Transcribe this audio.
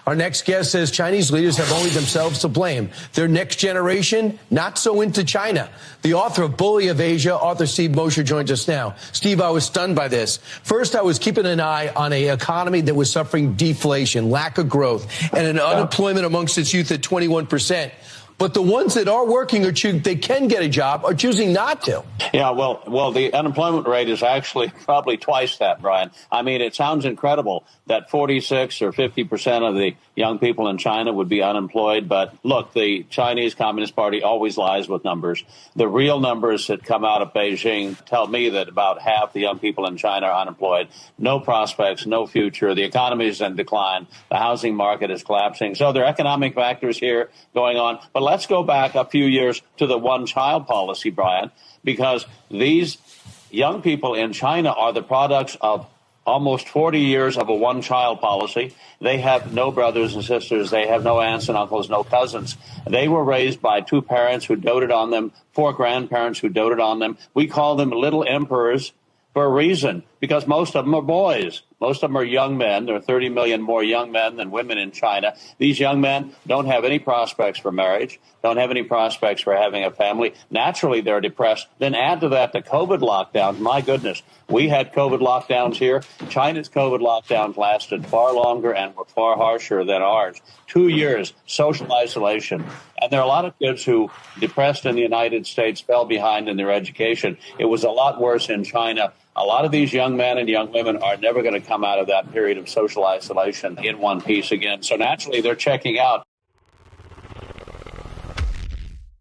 Our next guest says Chinese leaders have only themselves to blame. Their next generation, not so into China. The author of Bully of Asia, author Steve Mosher, joins us now. Steve, I was stunned by this. First, I was keeping an eye on an economy that was suffering deflation, lack of growth, and an unemployment amongst its youth at 21%. But the ones that are working or they can get a job are choosing not to. Yeah, well, the unemployment rate is actually probably twice that, Brian. I mean, it sounds incredible that 46 or 50% of the young people in China would be unemployed. But look, the Chinese Communist Party always lies with numbers. The real numbers that come out of Beijing tell me that about half the young people in China are unemployed. No prospects, no future. The economy is in decline. The housing market is collapsing. So there are economic factors here going on. But let's go back a few years to the one-child policy, Brian, because these young people in China are the products of almost 40 years of a one-child policy. They have no brothers and sisters. They have no aunts and uncles, no cousins. They were raised by two parents who doted on them, four grandparents who doted on them. We call them little emperors for a reason, because most of them are boys. Most of them are young men. There are 30 million more young men than women in China. These young men don't have any prospects for marriage, don't have any prospects for having a family. Naturally, they're depressed. Then add to that the COVID lockdowns. My goodness, we had COVID lockdowns here. China's COVID lockdowns lasted far longer and were far harsher than ours. 2 years, social isolation. And there are a lot of kids who, depressed in the United States, fell behind in their education. It was a lot worse in China. A lot of these young men and young women are never going to come out of that period of social isolation in one piece again. So naturally, they're checking out.